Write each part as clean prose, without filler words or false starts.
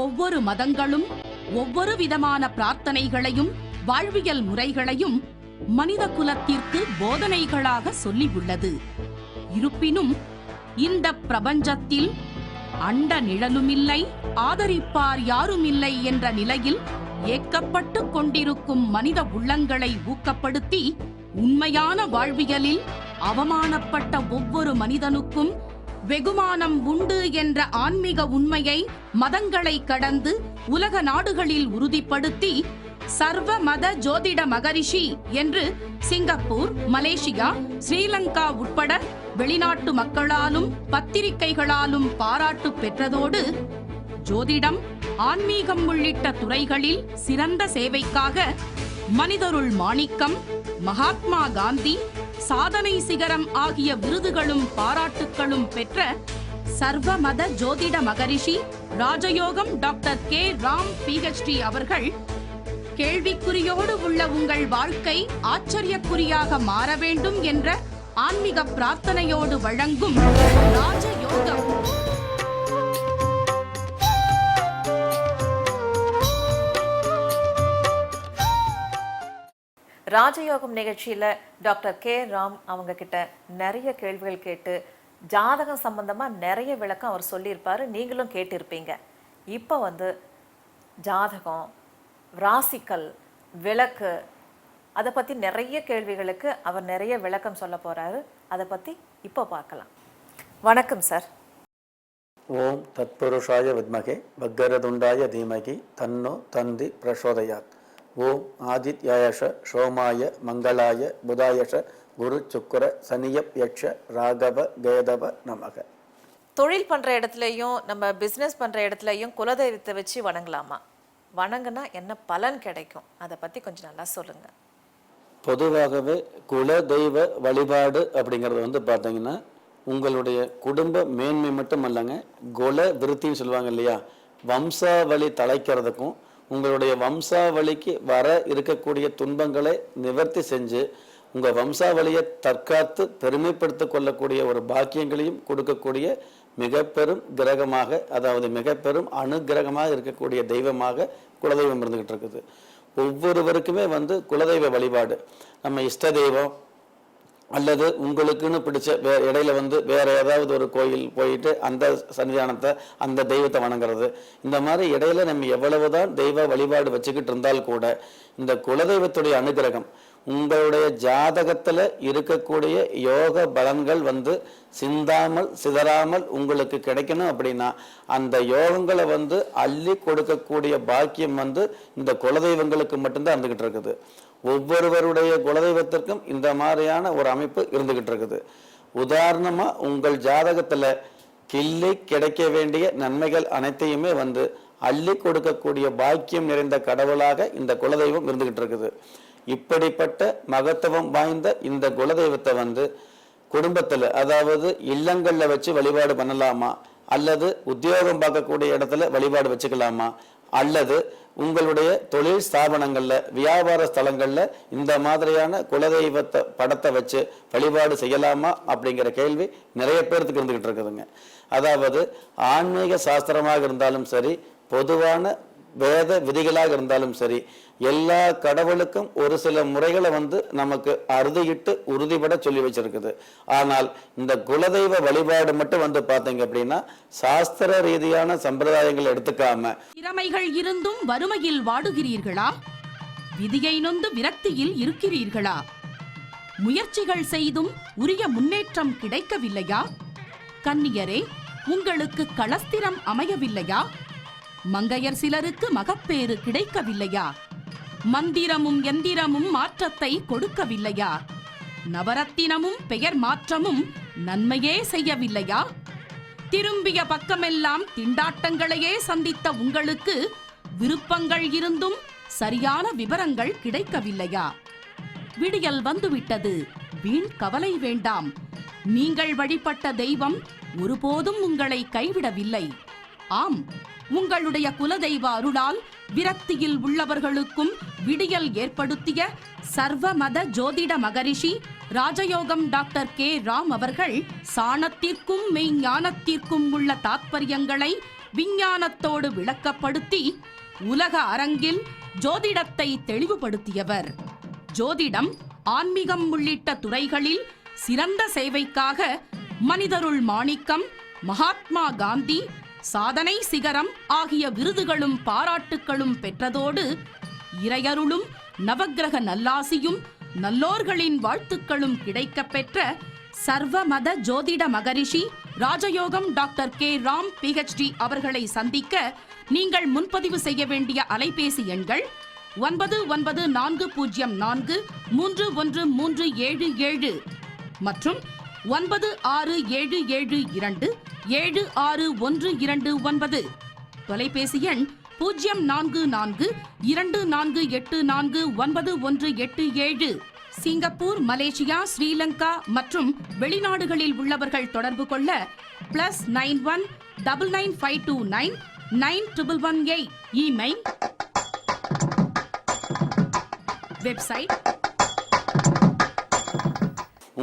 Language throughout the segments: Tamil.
ஒவ்வொரு மதங்களும் ஒவ்வொரு விதமான பிரார்த்தனைகளையும் வாழ்வியல் முறைகளையும் மனித குலத்திற்கு போதனைகளாக சொல்லியுள்ளது. இருப்பினும் இந்த பிரபஞ்சத்தில் அண்ட நிழலுமில்லை, ஆதரிப்பார் யாருமில்லை என்ற நிலையில் ஏக்கப்பட்டு கொண்டிருக்கும் மனித உள்ளங்களை ஊக்கப்படுத்தி உண்மையான வாழ்வியலில் அவமானப்பட்ட ஒவ்வொரு மனிதனுக்கும் வெகுமானம் உண்டு என்ற ஆன்மீக உண்மையை மதங்களை கடந்து உலக நாடுகளில் உறுதிப்படுத்தி சர்வ மத ஜோதிட மகரிஷி என்று சிங்கப்பூர், மலேசியா, ஸ்ரீலங்கா உட்பட வெளிநாட்டு மக்களாலும் பத்திரிகைகளாலும் பாராட்டு பெற்றதோடு ஜோதிடம், ஆன்மீகம் உள்ளிட்ட துறைகளில் சிறந்த சேவைக்காக மனிதருள் மாணிக்கம், மகாத்மா காந்தி, சாதனை சிகரம் ஆகிய விருதுகளும் பாராட்டுக்களும் பெற்ற சர்வ மத ஜோதிட மகரிஷி ராஜயோகம் டாக்டர் கே ராம் PhD அவர்கள் கேள்விக்குறியோடு உள்ள உங்கள் வாழ்க்கை ஆச்சரியக்குறியாக மாற வேண்டும் என்ற ஆன்மீக பிரார்த்தனையோடு வழங்கும் ராஜயோகம். ராஜயோகம் நிகழ்ச்சியில் டாக்டர் கே ராம் அவங்க கிட்ட நிறைய கேள்விகள் கேட்டு ஜாதகம் சம்பந்தமாக நிறைய விளக்கம் அவர் சொல்லியிருப்பார், நீங்களும் கேட்டிருப்பீங்க. இப்போ ஜாதகம், ராசிக்கல், விளக்கு, அதை பற்றி நிறைய கேள்விகளுக்கு அவர் நிறைய விளக்கம் சொல்ல போகிறாரு. அதை பற்றி இப்போ பார்க்கலாம். வணக்கம் சார். ஓம் தத்புருஷாய வித்மகே வக்கரதுண்டாய தீமகி தன்னோ தந்தி பிரசோதயாத். ஓம் ஆதித்யாயஷ சோமாய மங்களாய புதாயஷ குரு சுக்கர சனியப் யட்ச ராகவ கேதவ நமக. தொழில் பண்ணுற இடத்துலையும் நம்ம பிஸ்னஸ் பண்ணுற இடத்துலையும் குலதெய்வத்தை வச்சு வணங்கலாமா? வணங்குனா என்ன பலன் கிடைக்கும்? அதை பற்றி கொஞ்சம் நல்லா சொல்லுங்கள். பொதுவாகவே குலதெய்வ வழிபாடு அப்படிங்கிறது பார்த்தீங்கன்னா உங்களுடைய குடும்ப மேன்மை மட்டும் அல்லங்க, குல விருத்தின்னு சொல்லுவாங்க இல்லையா, வம்சாவளி தலைக்கிறதுக்கும் உங்களுடைய வம்சாவளிக்கு வர இருக்கக்கூடிய துன்பங்களை நிவர்த்தி செஞ்சு உங்கள் வம்சாவளியை தற்காத்து பெருமைப்படுத்தி கொள்ளக்கூடிய ஒரு பாக்கியங்களையும் கொடுக்கக்கூடிய மிக பெரும் கிரகமாக, அதாவது மிக பெரும் அனுகிரகமாக இருக்கக்கூடிய தெய்வமாக குலதெய்வம் இருந்துகிட்டு இருக்குது. ஒவ்வொருவருக்குமே குலதெய்வ வழிபாடு, நம்ம இஷ்ட தெய்வம் அல்லது உங்களுக்குன்னு பிடிச்ச இடையில வேற ஏதாவது ஒரு கோயில் போயிட்டு அந்த சன்னிதானத்தை அந்த தெய்வத்தை வணங்குறது, இந்த மாதிரி இடையில நம்ம எவ்வளவுதான் தெய்வ வழிபாடு வச்சுக்கிட்டு இருந்தால் கூட இந்த குலதெய்வத்துடைய அனுகிரகம் உங்களுடைய ஜாதகத்துல இருக்கக்கூடிய யோக பலன்கள் சிந்தாமல் சிதறாமல் உங்களுக்கு கிடைக்கணும் அப்படின்னா அந்த யோகங்களை அள்ளி கொடுக்கக்கூடிய பாக்கியம் இந்த குலதெய்வங்களுக்கு மட்டும்தான் இருந்துகிட்டு இருக்குது. ஒவ்வொருவருடைய குலதெய்வத்திற்கும் இந்த மாதிரியான ஒரு அமைப்பு இருந்துகிட்டு இருக்குது. உதாரணமா உங்கள் ஜாதகத்துல கிள்ளி கிடைக்க வேண்டிய நன்மைகள் அனைத்தையுமே அள்ளி கொடுக்கக்கூடிய பாக்கியம் நிறைந்த கடவுளாக இந்த குலதெய்வம் இருந்துகிட்டு இருக்குது. இப்படிப்பட்ட மகத்துவம் வாய்ந்த இந்த குலதெய்வத்தை குடும்பத்துல, அதாவது இல்லங்கள்ல வச்சு வழிபாடு பண்ணலாமா, அல்லது உத்தியோகம் பார்க்கக்கூடிய இடத்துல வழிபாடு வச்சுக்கலாமா, அல்லது உங்களுடைய தொழில் ஸ்தாபனங்கள்ல, வியாபார ஸ்தலங்கள்ல இந்த மாதிரியான குலதெய்வத்தை படத்தை வச்சு வழிபாடு செய்யலாமா அப்படிங்கிற கேள்வி நிறைய பேருக்கு இருந்துகிட்டு இருக்குதுங்க. அதாவது ஆன்மீக சாஸ்திரமாக இருந்தாலும் சரி, பொதுவான வேத விதிகளாக இருந்தாலும் சரி, எல்லா கடவுளுக்கும் ஒரு சில முறைகளை நமக்கு அறுதியிட்டு உறுதிபட சொல்லி வச்சிருக்குது. ஆனால் இந்த குலதெய்வ வழிபாடு மட்டும் பாத்தீங்க அப்படின்னா சாஸ்திர ரீதியான சம்பிரதாயங்களை எடுத்துக்காம, திறமைகள் இருந்தும் வறுமையில் வாடுகிறீர்களா? விதியை நொந்து விரக்தியில் இருக்கிறீர்களா? முயற்சிகள் செய்தும் உரிய முன்னேற்றம் கிடைக்கவில்லையா? கன்னியரே, உங்களுக்கு களஸ்திரம் அமையவில்லையா? மங்கையர் சிலருக்கு மகப்பேறு கிடைக்கவில்லையா? மந்திரமும் எந்திரமும் மாற்றத்தை கொடுக்கவில்லையா? நவரத்தினமும் பெயர் மாற்றமும் நன்மையே செய்யவில்லையா? திரும்பிய பக்கமெல்லாம் திண்டாட்டங்களையே சந்தித்த உங்களுக்கு விருப்பங்கள் இருந்தும் சரியான விவரங்கள் கிடைக்கவில்லையா? விடியல் வந்துவிட்டது, வீண் கவலை வேண்டாம். நீங்கள் வழிபட்ட தெய்வம் ஒருபோதும் உங்களை கைவிடவில்லை. ஆம், உங்களுடைய குலதெய்வ அருளால் விரக்தியில் உள்ளவர்களுக்கும் விடியல் ஏற்படுத்திய சர்வ மத ஜோதிட மகரிஷி ராஜயோகம் டாக்டர் கே ராம் அவர்கள் சாணத்திற்கும் மெய்ஞானத்திற்கும் உள்ள தாத்பரியங்களை விஞ்ஞானத்தோடு விளக்கப்படுத்தி உலக அரங்கில் ஜோதிடத்தை தெளிவுபடுத்தியவர். ஜோதிடம், ஆன்மீகம் உள்ளிட்ட துறைகளில் சிறந்த சேவைக்காக மனிதருள் மாணிக்கம், மகாத்மா காந்தி, சாதனை சிகரம் ஆகிய விருதுகளும் பாராட்டுக்களும் பெற்றதோடு இறையருளும் நவக்கிரக நல்லாசியும் நல்லோர்களின் வாழ்த்துக்களும் கிடைக்கப் பெற்ற சர்வமத ஜோதிட மகரிஷி ராஜயோகம் டாக்டர் கே. ராம் PhD அவர்களை சந்திக்க நீங்கள் முன்பதிவு செய்ய வேண்டிய அலைபேசி எண்கள் 9940431377 மற்றும் 9677276129. தொலைபேசி எண் 0442484917. சிங்கப்பூர், மலேசியா, ஸ்ரீலங்கா மற்றும் வெளிநாடுகளில் உள்ளவர்கள் தொடர்பு கொள்ள +91 99529 9118. Email, website.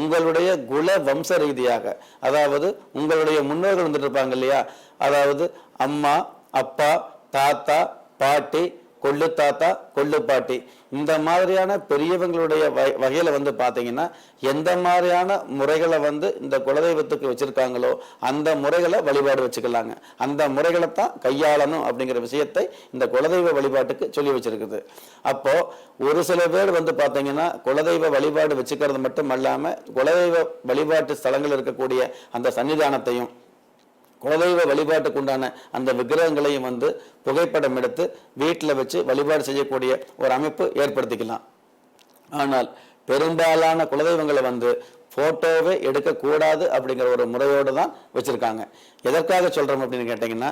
உங்களுடைய குல வம்ச ரீதியாக, அதாவது உங்களுடைய முன்னோர்கள் வந்துட்டு இருப்பாங்க இல்லையா, அதாவது அம்மா, அப்பா, தாத்தா, பாட்டி, கொள்ளு தாத்தா, கொள்ளு பாட்டி, இந்த மாதிரியான பெரியவங்களுடைய வகையில வந்து பாத்தீங்கன்னா எந்த மாதிரியான முறைகளை வந்து இந்த குலதெய்வத்துக்கு வச்சிருக்காங்களோ அந்த முறைகளை வழிபாடு வச்சுக்கலாங்க. அந்த முறைகளை தான் கையாளணும் அப்படிங்கிற விஷயத்தை இந்த குலதெய்வ வழிபாட்டுக்கு சொல்லி வச்சிருக்குது. அப்போ ஒரு சில பேர் வந்து பாத்தீங்கன்னா குலதெய்வ வழிபாடு வச்சுக்கிறது மட்டும் அல்லாம குலதெய்வ வழிபாட்டு ஸ்தலங்கள் இருக்கக்கூடிய அந்த சன்னிதானத்தையும் குலதெய்வ வழிபாட்டுக்கு உண்டான அந்த விக்கிரகங்களையும் வந்து புகைப்படம் எடுத்து வீட்டில் வச்சு வழிபாடு செய்யக்கூடிய ஒரு அமைப்பு ஏற்படுத்திக்கலாம். ஆனால் பெரும்பாலான குலதெய்வங்களை வந்து போட்டோவே எடுக்கக்கூடாது அப்படிங்கிற ஒரு முறையோடு தான் வச்சிருக்காங்க. எதற்காக சொல்றோம் அப்படின்னு கேட்டீங்கன்னா,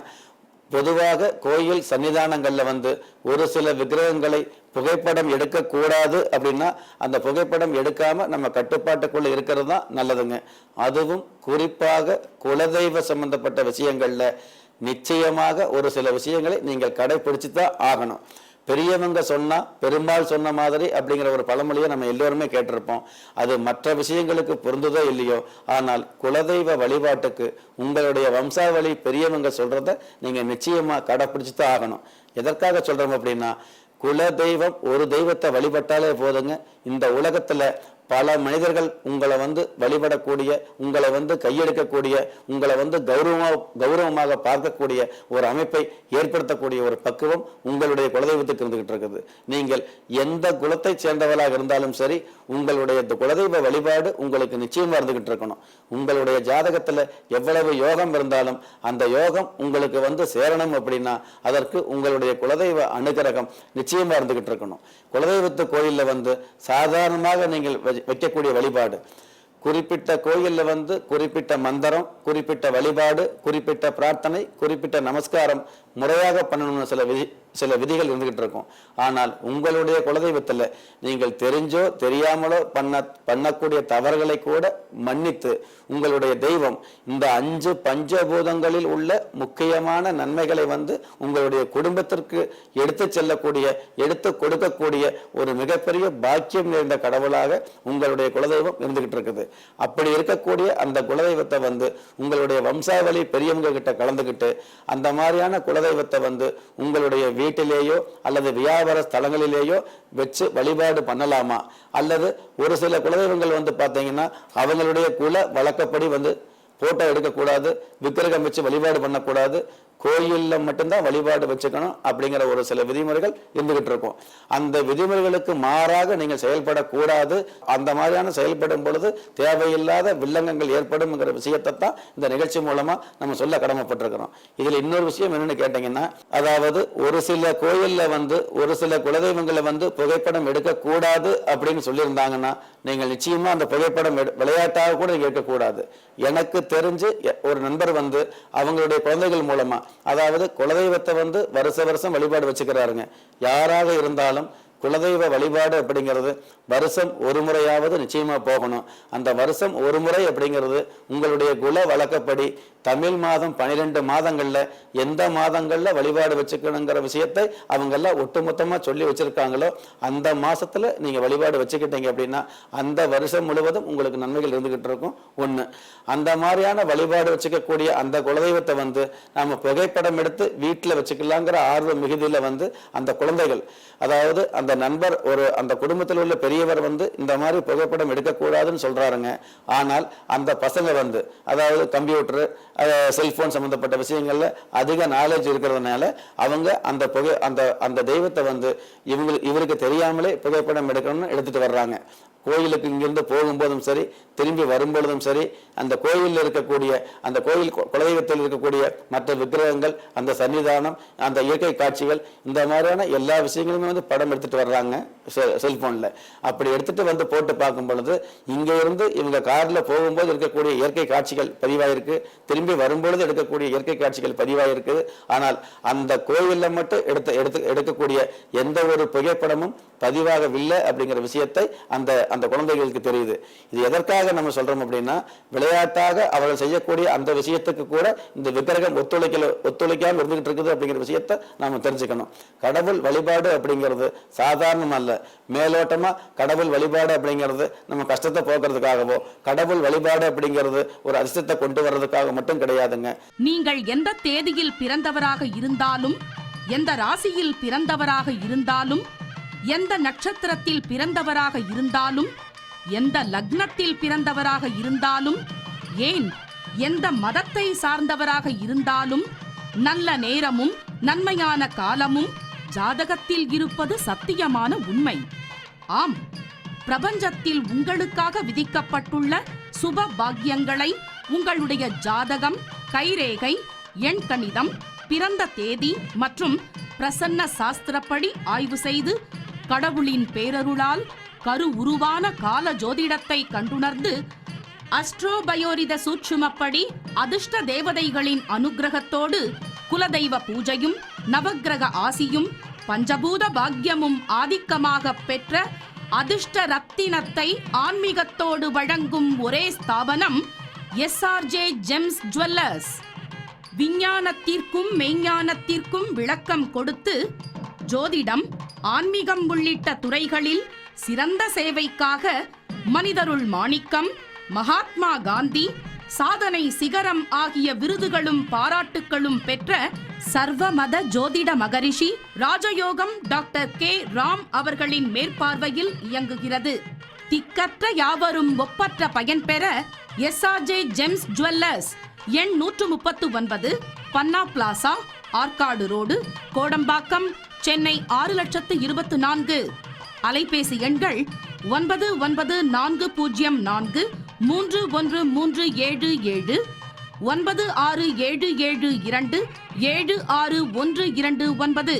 பொதுவாக கோயில் சன்னிதானங்கள்ல வந்து ஒரு சில விக்கிரகங்களை புகைப்படம் எடுக்கக்கூடாது அப்படின்னா அந்த புகைப்படம் எடுக்காம நம்ம கட்டுப்பாட்டுக்குள்ள இருக்கிறது தான் நல்லதுங்க. அதுவும் குறிப்பாக குலதெய்வ சம்பந்தப்பட்ட விஷயங்கள்ல நிச்சயமாக ஒரு சில விஷயங்களை நீங்கள் கடைபிடிச்சு தான் ஆகணும். பெரியவங்க சொன்னா பெரும்பால் சொன்ன மாதிரி அப்படிங்கிற ஒரு பழமொழியை நம்ம எல்லோருமே கேட்டிருப்போம். அது மற்ற விஷயங்களுக்கு பொருந்ததோ இல்லையோ, ஆனால் குலதெய்வ வழிபாட்டுக்கு உங்களுடைய வம்சாவளி பெரியவங்க சொல்றத நீங்க நிச்சயமா கடைபிடிச்சு தான் ஆகணும். எதற்காக சொல்றோம் அப்படின்னா, குலதெய்வம் ஒரு தெய்வத்தை வழிபட்டாலே போதுங்க, இந்த உலகத்துல பல மனிதர்கள் உங்களை வந்து வழிபடக்கூடிய, உங்களை வந்து கையெடுக்கக்கூடிய, உங்களை வந்து கௌரவமாக பார்க்கக்கூடிய ஒரு அமைப்பை ஏற்படுத்தக்கூடிய ஒரு பக்குவம் உங்களுடைய குலதெய்வத்துக்கு இருந்துகிட்டு இருக்குது. நீங்கள் எந்த குலத்தை சேர்ந்தவர்களாக இருந்தாலும் சரி, உங்களுடைய குலதெய்வ வழிபாடு உங்களுக்கு நிச்சயமா இருந்துகிட்டு இருக்கணும். உங்களுடைய ஜாதகத்துல எவ்வளவு யோகம் இருந்தாலும் அந்த யோகம் உங்களுக்கு வந்து சேரணும் அப்படின்னா அதற்கு உங்களுடைய குலதெய்வ அனுகிரகம் நிச்சயமா இருந்துகிட்டு இருக்கணும். குலதெய்வத்து கோயில்ல வந்து சாதாரணமாக நீங்கள் வைக்கக்கூடிய வழிபாடு, குறிப்பிட்ட கோயில்ல வந்து குறிப்பிட்ட மந்திரம், குறிப்பிட்ட வழிபாடு, குறிப்பிட்ட பிரார்த்தனை, குறிப்பிட்ட நமஸ்காரம் முறையாக பண்ணணும்னு சில விதிகள் இருந்துகிட்டு இருக்கும். ஆனால் உங்களுடைய குலதெய்வத்தில் நீங்கள் தெரிஞ்சோ தெரியாமலோ பண்ணக்கூடிய தவறுகளை கூட மன்னித்து உங்களுடைய தெய்வம் இந்த 5 பஞ்சபூதங்களில் உள்ள முக்கியமான நன்மைகளை வந்து உங்களுடைய குடும்பத்திற்கு எடுத்து செல்லக்கூடிய, எடுத்து கொடுக்கக்கூடிய ஒரு மிகப்பெரிய பாக்கியம் நிறைந்த கடவுளாக உங்களுடைய குலதெய்வம் இருந்துகிட்டு இருக்குது. அப்படி இருக்கக்கூடிய அந்த குலதெய்வத்தை வந்து உங்களுடைய வம்சாவளி பெரியவங்க கிட்ட கலந்துகிட்டு அந்த மாதிரியான குலதெய்வத்தை வந்து உங்களுடைய வீட்டிலேயோ அல்லது வியாபார ஸ்தலங்களிலேயோ வச்சு வழிபாடு பண்ணலாமா? அல்லது ஒரு சில குலதெய்வங்கள் வந்து பாத்தீங்கன்னா அவங்களுடைய குல வழக்கப்படி வந்து போட்டோ எடுக்கக்கூடாது, விக்கிரகம் வச்சு வழிபாடு பண்ணக்கூடாது, கோயில்ல மட்டும்தான் வழிபாடு வச்சுக்கணும் அப்படிங்கிற ஒரு சில விதிமுறைகள் இருந்துகிட்டு இருக்கும். அந்த விதிமுறைகளுக்கு மாறாக நீங்கள் செயல்படக்கூடாது. அந்த மாதிரியான செயல்படும் பொழுது தேவையில்லாத வில்லங்கங்கள் ஏற்படும் விஷயத்தை தான் இந்த நிகழ்ச்சி மூலமா நம்ம சொல்ல கடமைப்பட்டிருக்கிறோம். இதுல இன்னொரு விஷயம் என்னன்னு கேட்டீங்கன்னா, அதாவது ஒரு சில கோயில்ல வந்து ஒரு சில குலதெய்வங்களை வந்து புகைப்படம் எடுக்கக்கூடாது அப்படின்னு சொல்லியிருந்தாங்கன்னா நீங்கள் நிச்சயமா அந்த புகைப்படம் விளையாட்டாக கூட நீங்க எடுக்கக்கூடாது. எனக்கு தெரிஞ்சு ஒரு நண்பர் வந்து அவங்களுடைய குழந்தைகள் மூலமா, அதாவது குலதெய்வத்தை வந்து வருஷ வருஷம் வழிபாடு வச்சுக்கிறாருங்க. யாராக இருந்தாலும் குலதெய்வ வழிபாடு அப்படிங்கிறது வருஷம் ஒரு முறையாவது நிச்சயமா போகணும். அந்த வருஷம் ஒரு முறை அப்படிங்கிறது உங்களுடைய குல வழக்கப்படி தமிழ் மாதம் 12 மாதங்கள்ல எந்த மாதங்கள்ல வழிபாடு வச்சுக்கணுங்கிற விஷயத்தை அவங்க எல்லாம் ஒட்டுமொத்தமா சொல்லி வச்சிருக்காங்களோ அந்த மாசத்துல நீங்க வழிபாடு வச்சுக்கிட்டீங்க அப்படின்னா அந்த வருஷம் முழுவதும் உங்களுக்கு நன்மைகள் இருந்துகிட்டு இருக்கும். ஒண்ணு, அந்த மாதிரியான வழிபாடு வச்சுக்கக்கூடிய அந்த குலதெய்வத்தை வந்து நம்ம புகைப்படம் எடுத்து வீட்டுல வச்சுக்கலாங்கிற ஆர்வ மிகுதியில வந்து அந்த குழந்தைகள், அதாவது அந்த நண்பர், அந்த குடும்பத்தில் உள்ள பெரியவர் வந்து இந்த மாதிரி புகைப்படம் எடுக்கக்கூடாதுன்னு சொல்றாருங்க. ஆனால் அந்த பசங்க வந்து, அதாவது கம்ப்யூட்டர், செல்போன் சம்பந்தப்பட்ட விஷயங்கள்ல அதிக நாலேஜ் இருக்கிறதுனால அவங்க அந்த தெய்வத்தை வந்து இவருக்கு தெரியாமலே புகைப்படம் எடுக்கணும்னு எடுத்துட்டு வர்றாங்க. கோயிலுக்கு இங்கிருந்து போகும்போதும் சரி, திரும்பி வரும்பொழுதும் சரி, அந்த கோயிலில் இருக்கக்கூடிய அந்த கோயில் குலதெய்வத்தில் இருக்கக்கூடிய மற்ற விக்கிரகங்கள், அந்த சன்னிதானம், அந்த இயற்கை காட்சிகள், இந்த மாதிரியான எல்லா விஷயங்களுமே வந்து படம் எடுத்துட்டு வர்றாங்க செல்போன்ல. அப்படி எடுத்துட்டு வந்து போட்டு பார்க்கும் பொழுது இங்க இருந்து இவங்க கார்ல போகும்போது இருக்கக்கூடிய இயற்கை காட்சிகள் பதிவாயிருக்கு, திரும்பி வரும்பொழுது எடுக்கக்கூடிய இயற்கை காட்சிகள் பதிவாயிருக்கு. ஆனால் அந்த கோயில்ல மட்டும் எடுக்கக்கூடிய எந்த ஒரு புகைப்படமும் பதிவாகவில்லை அப்படிங்கிற விஷயத்தை அந்த குழந்தைகளுக்கு தெரியுது. இது எதற்காக நம்ம சொல்றோம் அப்படின்னா, விளையாட்டாக அவர்கள் செய்யக்கூடிய அந்த விஷயத்துக்கு கூட இந்த விக்கிரகம் ஒத்துழைக்காம இருந்துகிட்டு இருக்குது அப்படிங்கிற விஷயத்தை நாம தெரிஞ்சுக்கணும். கடவுள் வழிபாடு அப்படிங்கிறது சாதாரணம் அல்ல. மேலோட்டமா கடவுள் வழிபாடு அப்படிங்கிறது நம்ம கஷ்டத்தை போக்குறதுக்காகவோ, கடவுள் வழிபாடு அப்படிங்கிறது ஒரு அதிர்ஷ்டத்தை கொண்டு வர்றதுக்காக மட்டும் கிடையாதுங்க. நீங்கள் எந்த தேதியில் பிறந்தவராக இருந்தாலும், எந்த ராசியில் பிறந்தவராக இருந்தாலும், எந்த நட்சத்திரத்தில் பிறந்தவராக இருந்தாலும், எந்த லக்னத்தில் பிறந்தவராக இருந்தாலும், ஏன் எந்த மதத்தை சார்ந்தவராக இருந்தாலும், நல்ல நேரமும் நன்மையான காலமும் ஜாதகத்தில் இருப்பது சத்தியமான உண்மை. ஆம், பிரபஞ்சத்தில் உங்களுக்காக விதிக்கப்பட்டுள்ள சுப பாக்கியங்களை உங்களுடைய ஜாதகம், கைரேகை, எண் கணிதம், பிறந்த தேதி மற்றும் பிரசன்ன சாஸ்திரப்படி ஆய்வு செய்து கடவுளின் பேரருளால் கரு உருவான கால ஜோதிடத்தை கண்டுணர்ந்து அஸ்ட்ரோபயோரித சூட்சுமப்படி அதிர்ஷ்ட தேவதைகளின் அனுக்கிரகத்தோடு குலதெய்வ பூஜையும் நவக்கிரக ஆசியும் பஞ்சபூத பாக்கியமும் ஆதிக்கமாக பெற்ற அதிர்ஷ்ட ரத்தினத்தை ஆன்மீகத்தோடு வழங்கும் ஒரே ஸ்தாபனம் எஸ்ஆர்ஜே ஜெம்ஸ் ஜுவல்லர்ஸ். விஞ்ஞானத்திற்கும் மெய்ஞானத்திற்கும் விளக்கம் கொடுத்து ஜோதிடம், ஆன்மீகம் உள்ளிட்ட துறைகளில் சிறந்த சேவைக்காக மனிதருள் மாணிக்கம், மகாத்மா காந்தி, சாதனை சிகரம் ஆகிய விருதுகளும் பாராட்டுக்களும் பெற்ற சர்வமத ஜோதிட மகரிஷி ராஜயோகம் டாக்டர் கே ராம் அவர்களின் மேற்பார்வையில் இயங்குகிறது. திக்கற்ற யாவரும் ஒப்பற்ற பயன் பெற எஸ்ஆர்ஜே ஜெம்ஸ் ஜுவல்லர்ஸ், எண் 139, பன்னா பிளாசா, ஆற்காடு ரோடு, கோடம்பாக்கம், சென்னை 6,24,000. அலைபேசி எண்கள் 9940431377, 9677276129.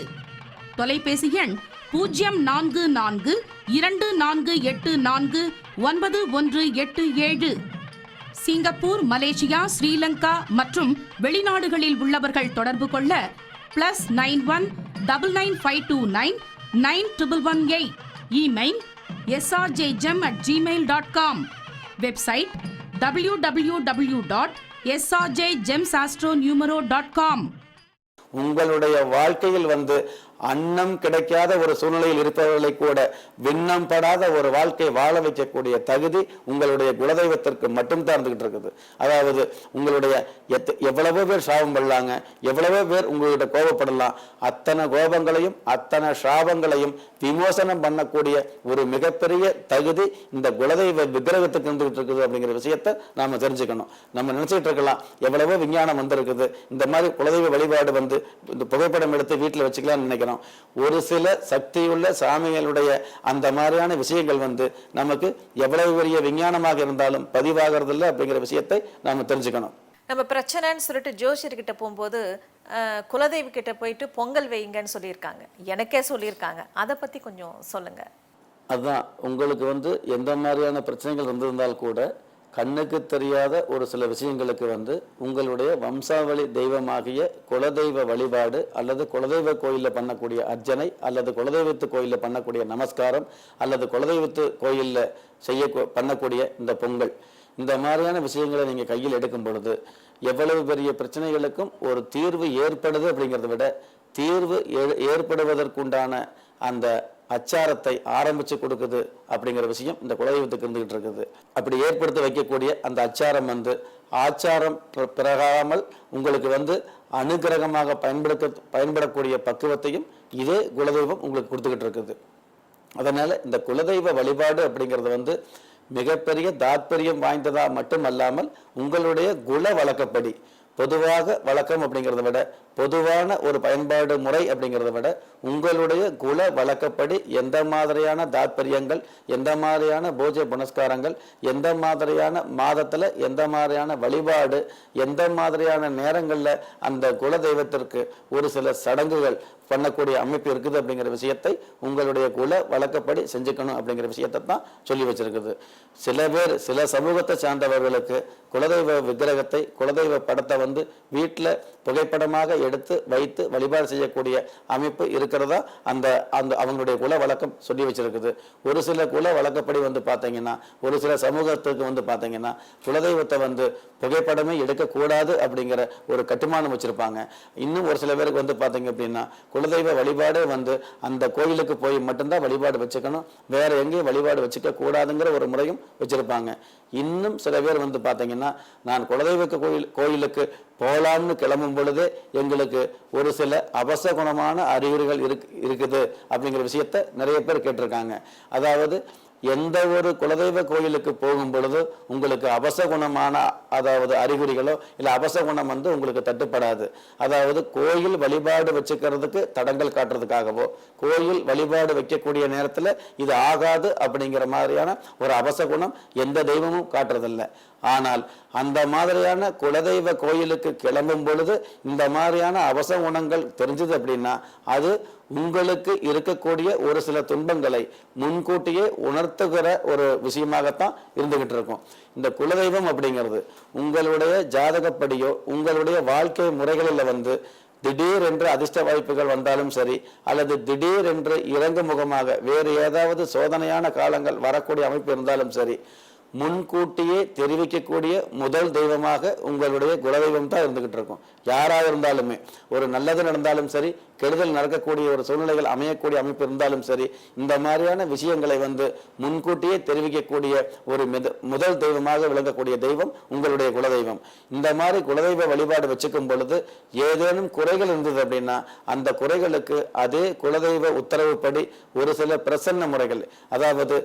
தொலைபேசி எண் 0424849187. சிங்கப்பூர், மலேசியா, ஸ்ரீலங்கா மற்றும் வெளிநாடுகளில் உள்ளவர்கள் தொடர்பு கொள்ள +91 99529 9118. Email srjgem@gmail.com. Website www.srjgemsastronumero.com. உங்களுடைய வாழ்க்கையில் வந்து அன்னம் கிடைக்காத ஒரு சூழ்நிலையில் இருப்பவர்களை கூட விண்ணம் படாத ஒரு வாழ்க்கை வாழ வைக்கக்கூடிய தகுதி உங்களுடைய குலதெய்வத்திற்கு மட்டும்தான் இருந்துகிட்டு இருக்குது. அதாவது உங்களுடைய எவ்வளவோ பேர் சாபம் பண்ணலாங்க, எவ்வளவோ பேர் உங்கள்கிட்ட கோபப்படலாம், அத்தனை கோபங்களையும் அத்தனை சாபங்களையும் விமோசனம் பண்ணக்கூடிய ஒரு மிகப்பெரிய தகுதி இந்த குலதெய்வ விக்கிரகத்துக்கு இருந்துகிட்டு இருக்குது அப்படிங்கிற விஷயத்தை நாம தெரிஞ்சுக்கணும். நம்ம நினைச்சிட்டு இருக்கலாம் எவ்வளவோ விஞ்ஞானம் வந்திருக்குது, இந்த மாதிரி குலதெய்வ வழிபாடு வந்து இந்த புகைப்படம் எடுத்து வீட்டில் வச்சுக்கலாம்னு நினைக்கிறோம். ஒரு சில சக்தியுள்ள சாமிகளுடைய அந்த மாதிரியான விஷயங்கள் வந்து நமக்கு எவ்வளவு பெரிய விஞ்ஞானமாக இருந்தாலும் பதிவாகிறது இல்லை அப்படிங்கிற விஷயத்தை நாம தெரிஞ்சுக்கணும். நம்ம பிரச்சனைன்னு சொல்லிட்டு ஜோசியர்கிட்ட போகும்போது குலதெய்வ கிட்ட போயிட்டு பொங்கல் வைங்கன்னு சொல்லியிருக்காங்க, எனக்கே சொல்லியிருக்காங்க. அதை பத்தி கொஞ்சம் சொல்லுங்க. அதுதான் உங்களுக்கு வந்து எந்த மாதிரியான பிரச்சனைகள் இருந்திருந்தால் கூட கண்ணுக்கு தெரியாத ஒரு சில விஷயங்களுக்கு வந்து உங்களுடைய வம்சாவளி தெய்வமாகிய குலதெய்வ வழிபாடு அல்லது குலதெய்வ கோயிலில் பண்ணக்கூடிய அர்ச்சனை அல்லது குலதெய்வத்து கோயிலில் பண்ணக்கூடிய நமஸ்காரம் அல்லது குலதெய்வத்து கோயிலில் பண்ணக்கூடிய இந்த பொங்கல், இந்த மாதிரியான விஷயங்களை நீங்கள் கையில் எடுக்கும் பொழுது எவ்வளவு பெரிய பிரச்சனைகளுக்கும் ஒரு தீர்வு ஏற்படுது அப்படிங்கிறத விட தீர்வு ஏற்படுவதற்குண்டான அந்த அச்சாரத்தை ஆரம்பிச்சு கொடுக்குது அப்படிங்கிற விஷயம் இந்த குலதெய்வத்துக்கு இருந்துகிட்டு இருக்குது. அப்படி ஏற்படுத்தி வைக்கக்கூடிய அந்த அச்சாரம் வந்து ஆச்சாரம் பிறகாமல் உங்களுக்கு வந்து அனுகிரகமாக பயன்படக்கூடிய பக்குவத்தையும் இதே குலதெய்வம் உங்களுக்கு கொடுத்துக்கிட்டு இருக்குது. அதனால இந்த குலதெய்வ வழிபாடு அப்படிங்கிறது வந்து மிகப்பெரிய தாத்பரியம் வாய்ந்ததா மட்டுமல்லாமல் உங்களுடைய குல வழக்கப்படி, பொதுவாக வழக்கம் அப்படிங்கிறத விட பொதுவான ஒரு பயன்பாடு முறை அப்படிங்கிறத விட உங்களுடைய குல வழக்கப்படி எந்த மாதிரியான தாத்பரியங்கள், எந்த மாதிரியான பூஜை புனஸ்காரங்கள், எந்த மாதிரியான மாதத்தில் எந்த மாதிரியான வழிபாடு, எந்த மாதிரியான நேரங்களில் அந்த குல தெய்வத்திற்கு ஒரு சில சடங்குகள் பண்ணக்கூடிய அமைப்பு இருக்குது அப்படிங்கிற விஷயத்தை உங்களுடைய குல வழக்கப்படி செஞ்சுக்கணும் அப்படிங்கிற விஷயத்தை தான் சொல்லி வச்சிருக்குது. சில பேர் சில சமூகத்தை சார்ந்தவர்களுக்கு குலதெய்வ விக்கிரகத்தை, குலதெய்வ படத்தை வந்து வீட்டில் புகைப்படமாக எடுத்து வைத்து வழிபாடு செய்யக்கூடிய அமைப்பு இருக்கிறதா அந்த அந்த அவங்களுடைய குல வழக்கம் சொல்லி வச்சிருக்குது. ஒரு சில குல வழக்கப்படி வந்து பார்த்தீங்கன்னா, ஒரு சில சமூகத்துக்கு வந்து பார்த்தீங்கன்னா குலதெய்வத்தை வந்து புகைப்படமே எடுக்கக்கூடாது அப்படிங்கிற ஒரு கட்டுமானம் வச்சிருப்பாங்க. இன்னும் ஒரு சில பேருக்கு வந்து பார்த்தீங்க அப்படின்னா குலதெய்வ வழிபாடு வந்து அந்த கோயிலுக்கு போய் மட்டும்தான் வழிபாடு வச்சுக்கணும், வேற எங்கேயும் வழிபாடு வச்சுக்க கூடாதுங்கிற ஒரு முறையும் வச்சிருப்பாங்க. இன்னும் சில பேர் வந்து பார்த்தீங்கன்னா, நான் குலதெய்வ கோயிலுக்கு போகலாம்னு கிளம்பும் பொழுது எங்களுக்கு ஒரு சில அபசகுணமான அறிகுறிகள் இருக்குது அப்படிங்கிற விஷயத்த நிறைய பேர் கேட்டிருக்காங்க. அதாவது எந்த ஒரு குலதெய்வ கோயிலுக்கு போகும் பொழுது உங்களுக்கு அபசகுணமான அதாவது அறிகுறிகளோ இல்லை அபசகுணம் வந்து உங்களுக்கு தட்டுப்படாது. அதாவது கோயில் வழிபாடு வச்சுக்கிறதுக்கு தடங்கள் காட்டுறதுக்காகவோ, கோயில் வழிபாடு வைக்கக்கூடிய நேரத்தில் இது ஆகாது அப்படிங்கிற மாதிரியான ஒரு அபசகுணம் எந்த தெய்வமும் காட்டுறதில்லை. ஆனால் அந்த மாதிரியான குலதெய்வ கோயிலுக்கு கிளம்பும் பொழுது இந்த மாதிரியான அவசகுணங்கள் தெரிஞ்சது அப்படின்னா அது உங்களுக்கு இருக்கக்கூடிய ஒரு சில துன்பங்களை முன்கூட்டியே உணர்த்துகிற ஒரு விஷயமாகத்தான் இருந்துகிட்டு இருக்கும். இந்த குலதெய்வம் அப்படிங்கிறது உங்களுடைய ஜாதகப்படியோ உங்களுடைய வாழ்க்கை முறைகளில் வந்து திடீர் என்று அதிர்ஷ்ட வாய்ப்புகள் வந்தாலும் சரி, அல்லது திடீர் என்று இறங்கு முகமாக வேறு ஏதாவது சோதனையான காலங்கள் வரக்கூடிய அமைப்பு இருந்தாலும் சரி, முன்கூட்டியே தெரிவிக்கக்கூடிய முதல் தெய்வமாக உங்களுடைய குலதெய்வம் தான் இருந்துகிட்டு இருக்கும். யாராக இருந்தாலுமே ஒரு நல்லது நடந்தாலும் சரி, கெடுதல் நடக்கக்கூடிய ஒரு சூழ்நிலைகள் அமையக்கூடிய அமைப்பு இருந்தாலும் சரி, இந்த மாதிரியான விஷயங்களை வந்து முன்கூட்டியே தெரிவிக்கக்கூடிய ஒரு முதல் தெய்வமாக விளங்கக்கூடிய தெய்வம் உங்களுடைய குலதெய்வம். இந்த மாதிரி குலதெய்வ வழிபாடு வச்சுக்கும் பொழுது ஏதேனும் குறைகள் இருந்தது அப்படின்னா அந்த குறைகளுக்கு அதே குலதெய்வ உத்தரவுப்படி ஒரு சில பிரசன்ன முறைகள், அதாவது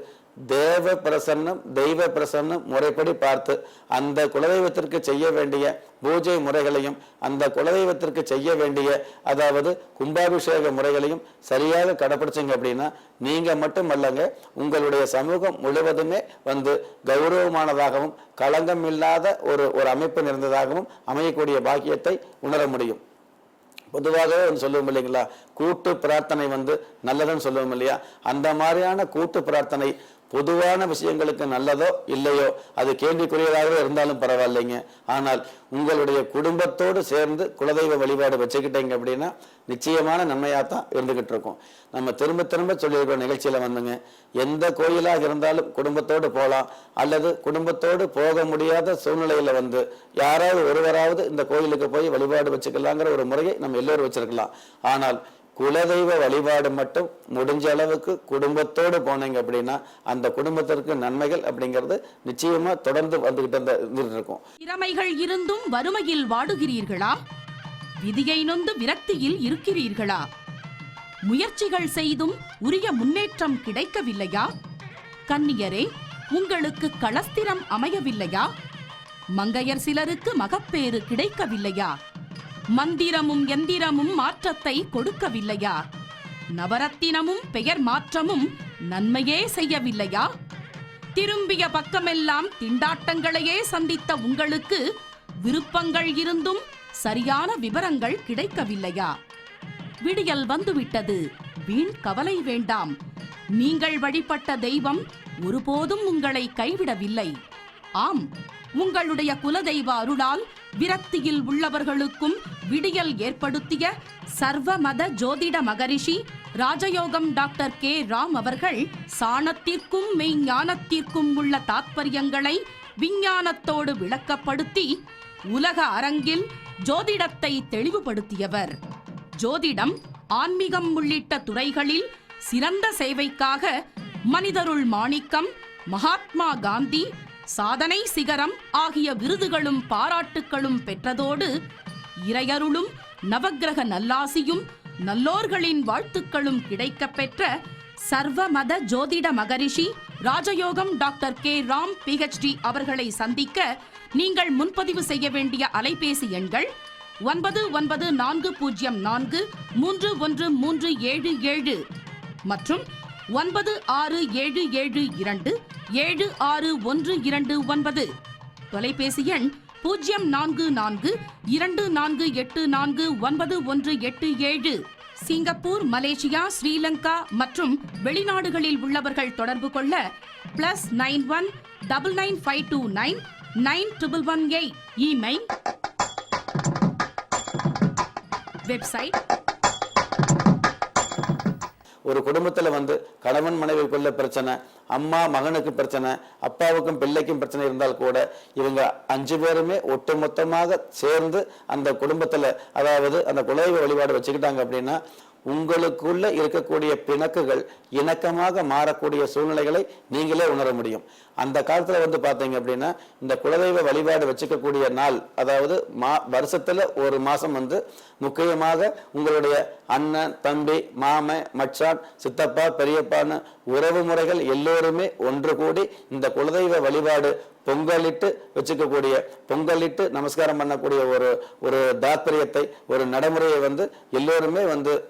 தேவ பிரசன்னம் தெய்வ பிரசன்னம் முறைப்படி பார்த்து அந்த குலதெய்வத்திற்கு செய்ய வேண்டிய பூஜை முறைகளையும் அந்த குலதெய்வத்திற்கு செய்ய வேண்டிய அதாவது கும்பாபிஷேக முறைகளையும் சரியாக கடைப்பிடிச்சிங்க அப்படின்னா நீங்க மட்டும் அல்லங்க, உங்களுடைய சமூகம் முழுவதுமே வந்து கௌரவமானதாகவும் களங்கம் இல்லாத ஒரு அமைப்பு நிறைந்ததாகவும் அமையக்கூடிய பாக்கியத்தை உணர முடியும். பொதுவாகவே வந்து சொல்லுவோம் இல்லைங்களா, கூட்டு பிரார்த்தனை வந்து நல்லதுன்னு சொல்லுவோம் இல்லையா, அந்த மாதிரியான கூட்டு பிரார்த்தனை பொதுவான விஷயங்களுக்கு நல்லதோ இல்லையோ அது கேள்விக்குரியதாகவே இருந்தாலும் பரவாயில்லைங்க. ஆனால் உங்களுடைய குடும்பத்தோடு சேர்ந்து குலதெய்வ வழிபாடு வச்சுக்கிட்டீங்க அப்படின்னா நிச்சயமான நன்மையாகத்தான் இருந்துகிட்டு இருக்கும். நம்ம திரும்ப திரும்ப சொல்லியிருக்கிற நிகழ்ச்சியில வந்துங்க, எந்த கோயிலாக இருந்தாலும் குடும்பத்தோடு போகலாம், அல்லது குடும்பத்தோடு போக முடியாத சூழ்நிலையில வந்து யாராவது ஒருவராவது இந்த கோயிலுக்கு போய் வழிபாடு வச்சுக்கலாங்கிற ஒரு முறையை நம்ம எல்லோரும் வச்சிருக்கலாம். ஆனால் குலதெய்வ வழிபாடு மட்டும் முடிஞ்ச அளவுக்கு குடும்பத்தோடு போனீங்க அப்படின்னா அந்த குடும்பத்திற்கு நன்மைகள் அப்படிங்கிறது நிச்சயமா தொடர்ந்து வந்துகிட்டு இருக்கும். திறமைகள் இருந்தும் வறுமையில் வாடுகிறீர்களா? விதியை நொந்து விரக்தியில் இருக்கிறீர்களா? முயற்சிகள் செய்தும் உரிய முன்னேற்றம் கிடைக்கவில்லையா? கன்னியரே, உங்களுக்கு களஸ்திரம் அமையவில்லையா? மங்கையர் சிலருக்கு மகப்பேறு கிடைக்கவில்லையா? மந்திரமும் எந்திரமும் மாற்றத்தை கொடுக்கவில்லையா? நவரத்தினமும் பெயர் மாற்றமும் நன்மையே செய்யவில்லையா? திரும்பிய பக்கமெல்லாம் திண்டாட்டங்களையே சந்தித்த உங்களுக்கு விருப்பங்கள் இருந்தும் சரியான விவரங்கள் கிடைக்கவில்லையா? விடியல் வந்துவிட்டது, வீண் கவலை வேண்டாம். நீங்கள் வழிபட்ட தெய்வம் ஒருபோதும் உங்களை கைவிடவில்லை. ஆம், உங்களுடைய குலதெய்வ அருளால் விரக்தியில் உள்ளவர்களுக்கும் விடியல் ஏற்படுத்திய சர்வமத ஜோதிட மகரிஷி ராஜயோகம் டாக்டர் கே ராம் அவர்கள் சாணத்திற்கும் மெய்ஞானத்திற்கும் உள்ள தாத்பரியங்களை விஞ்ஞானத்தோடு விளக்கப்படுத்தி உலக அரங்கில் ஜோதிடத்தை தெளிவுபடுத்தியவர். ஜோதிடம், ஆன்மீகம் உள்ளிட்ட துறைகளில் சிறந்த சேவைக்காக மனிதருள் மாணிக்கம், மகாத்மா காந்தி, சாதனை சிகரம் ஆகிய விருதுகளும் பாராட்டுக்களும் பெற்றதோடு இறையருளும் நவக்கிரக நல்லாசியும் நல்லோர்களின் வாழ்த்துக்களும் கிடைக்கப் பெற்ற சர்வமத ஜோதிட மகரிஷி ராஜயோகம் டாக்டர் கே ராம் PhD அவர்களை சந்திக்க நீங்கள் முன்பதிவு செய்ய வேண்டிய அலைபேசி எண்கள் 9940431377 மற்றும் 9677276129. தொலைபேசி எண் 0442484918. சிங்கப்பூர், மலேசியா, ஸ்ரீலங்கா மற்றும் வெளிநாடுகளில் உள்ளவர்கள் தொடர்பு கொள்ள +91 99529 9118. Email, website. ஒரு குடும்பத்துல கணவன் மனைவிக்குள்ள பிரச்சனை, அம்மா மகனுக்கு பிரச்சனை, அப்பாவுக்கும் பிள்ளைக்கும் பிரச்சனை இருந்தால் கூட இவங்க 5 பேருமே ஒட்டுமொத்தமாக சேர்ந்து அந்த குடும்பத்துல, அதாவது அந்த குலதெய்வ வழிபாடு வச்சுக்கிட்டாங்க அப்படின்னா உங்களுக்குள்ள இருக்கக்கூடிய பிணக்குகள் இணக்கமாக மாறக்கூடிய சூழ்நிலைகளை நீங்களே உணர முடியும். அந்த காலத்துல பாத்தீங்க அப்படின்னா இந்த குலதெய்வ வழிபாடு வச்சுக்கக்கூடிய நாள், அதாவது வருஷத்துல ஒரு மாசம் முக்கியமாக உங்களுடைய அண்ணன், தம்பி, மாமன், மச்சான், சித்தப்பா, பெரியப்பான்னு உறவு முறைகள் எல்லோருமே ஒன்று கூடி இந்த குலதெய்வ வழிபாடு பொங்கலிட்டு வச்சுக்கக்கூடிய, பொங்கலிட்டு நமஸ்காரம் பண்ணக்கூடிய ஒரு தாத்பரியத்தை, ஒரு நடைமுறையை எல்லோருமே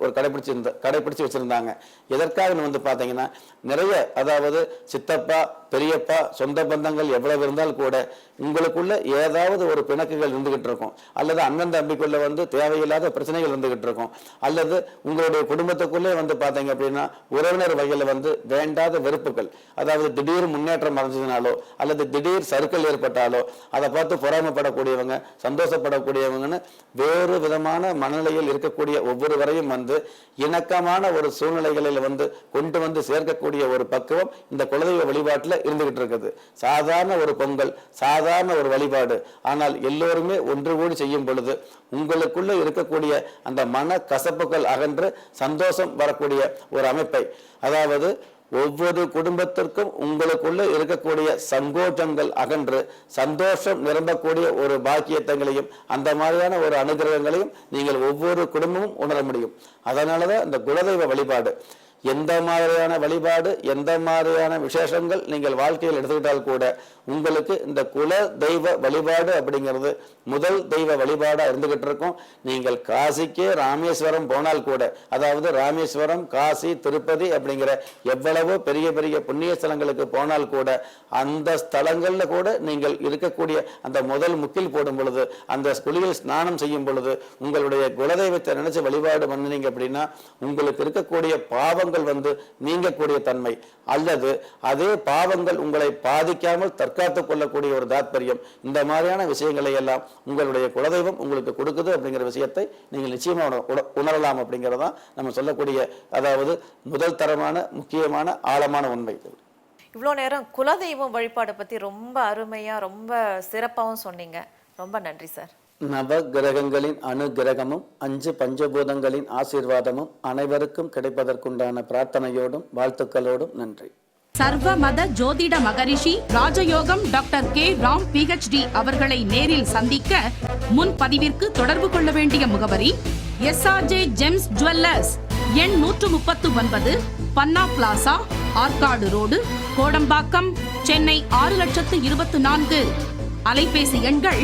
ஒரு கடைபிடிச்சு வச்சிருந்தாங்க. எதற்காக பாத்தீங்கன்னா நிறைய, அதாவது சித்தப்பா, பெரியப்பா, சொந்த பந்தங்கள் எவ்வளவு இருந்தால் கூட உங்களுக்குள்ள ஏதாவது ஒரு பிணக்குகள் இருந்துகிட்டு இருக்கும், அல்லது அண்ணன் தம்பிக்குள்ள தேவையில்லாத பிரச்சனைகள் இருந்துகிட்டு இருக்கும், அல்லது உங்களுடைய குடும்பத்துக்குள்ளே பாத்தீங்க அப்படின்னா உறவினர் வகையில வேண்டாத வெறுப்புகள், அதாவது திடீர் முன்னேற்றம் அடைஞ்சதுனாலோ அல்லது திடீர் சறுக்கல் ஏற்பட்டாலோ அதை பார்த்து பொறாமைப்படக்கூடியவங்க, சந்தோஷப்படக்கூடியவங்கன்னு வேறு விதமான மனநிலையில் இருக்கக்கூடிய ஒவ்வொருவரையும் இணக்கமான ஒரு சூழ்நிலைகளில் கொண்டு சேர்க்கக்கூடிய ஒரு பக்குவம் இந்த குலதெய்வ வழிபாட்டில் இருந்துகிட்டு இருக்குது. சாதாரண ஒரு பொங்கல், சாதாரண ஒரு வழிபாடு, ஆனால் எல்லோருமே ஒன்று கூடி செய்யும் பொழுது உங்களுக்குள்ள இருக்கக்கூடிய அந்த மன கசப்புகள் அகன்று சந்தோஷம் வரக்கூடிய ஒரு அமைப்பை, அதாவது ஒவ்வொரு குடும்பத்திற்கும் உங்களுக்குள்ள இருக்கக்கூடிய சங்கோஜங்கள் அகன்று சந்தோஷம் நிரம்பக்கூடிய ஒரு பாக்கியத்தங்களையும் அந்த மாதிரியான ஒரு அனுகிரகங்களையும் நீங்கள் ஒவ்வொரு குடும்பமும் உணர முடியும். அதனாலதான் இந்த குலதெய்வ வழிபாடு, எந்த மாதிரியான வழிபாடு, எந்த மாதிரியான விசேஷங்கள் நீங்கள் வாழ்க்கையில் எடுத்துக்கிட்டால் கூட உங்களுக்கு இந்த குல தெய்வ வழிபாடு அப்படிங்கிறது முதல் தெய்வ வழிபாடா இருந்துகிட்டு இருக்கும். நீங்கள் காசிக்கே ராமேஸ்வரம் போனால் கூட, அதாவது ராமேஸ்வரம், காசி, திருப்பதி அப்படிங்கிற எவ்வளவோ பெரிய பெரிய புண்ணிய ஸ்தலங்களுக்கு போனால் கூட அந்த ஸ்தலங்கள்ல கூட நீங்கள் இருக்கக்கூடிய அந்த முதல் முக்கில் போடும் பொழுது, அந்த குளியல் ஸ்நானம் செய்யும் பொழுது உங்களுடைய குலதெய்வத்தை நினைச்சு வழிபாடு பண்ணினீங்க அப்படின்னா உங்களுக்கு இருக்கக்கூடிய பாவங்கள் நீங்கக்கூடிய தன்மை, அல்லது அதே பாவங்கள் உங்களை பாதிக்காமல் தற்காத்துக் கொள்ளக்கூடிய ஒரு தாத்பரியம், இந்த மாதிரியான விஷயங்களை எல்லாம் உங்களுடைய குலதெய்வம் உங்களுக்கு கொடுக்குது அப்படிங்கிற விஷயத்தை நீங்கள் நிச்சயமா உணரலாம் அப்படிங்கிறதான் நம்ம சொல்லக்கூடிய, அதாவது முதல் தரமான முக்கியமான ஆழமான உண்மை. இவ்வளோ நேரம் குலதெய்வம் வழிபாடை பத்தி ரொம்ப அருமையா, ரொம்ப சிறப்பாகவும் சொன்னீங்க. ரொம்ப நன்றி சார். நவ கிரகங்களின் அனுகிரகமும் 5 பஞ்சபூதங்களின் ஆசீர்வாதமும் அனைவருக்கும் கிடைப்பதற்குண்டான பிரார்த்தனையோடும் வாழ்த்துக்களோடும் நன்றி. சர்வமத ஜோதிட மகரிஷி ராஜயோகம் டாக்டர் கே ராம் PhD அவர்களை நேரில் சந்திக்க முன்பதிவிற்கு தொடர்பு கொள்ள வேண்டிய முகவரி SRJ ஜெம்ஸ் ஜுவல்லர்ஸ், எண் 139, பன்னா பிளாசா, ஆற்காடு ரோடு, கோடம்பாக்கம், சென்னை 6,24,000. அலைபேசி எண்கள்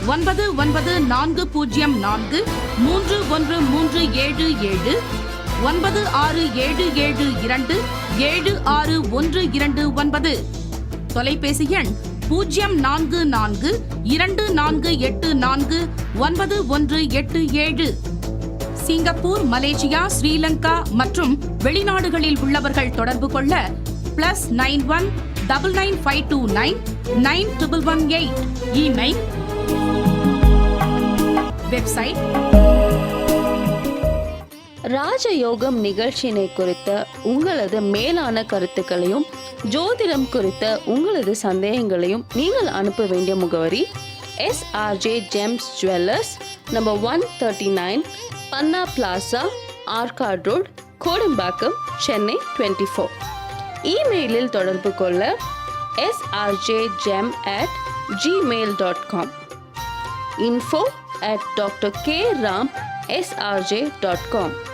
9940431377, 9677276129. தொலைபேசி எண் 044248491187. சிங்கப்பூர், மலேசியா, ஸ்ரீலங்கா மற்றும் வெளிநாடுகளில் உள்ளவர்கள் தொடர்பு கொள்ள +91 99529 9118. Email. Website. ராஜயோகம் நிகழ்ச்சியினை குறித்த உங்களது மேலான கருத்துக்களையும் ஜோதிடம் குறித்த உங்களது சந்தேகங்களையும் நீங்கள் அனுப்ப வேண்டிய முகவரி SRJ Gems Jewellers, No. 139, பன்னா பிளாசா, ஆர்காட் ரோட், கோடம்பாக்கம், சென்னை 24. இமெயிலில் தொடர்பு கொள்ள srjgem@gmail.com, info@drkramsrj.com.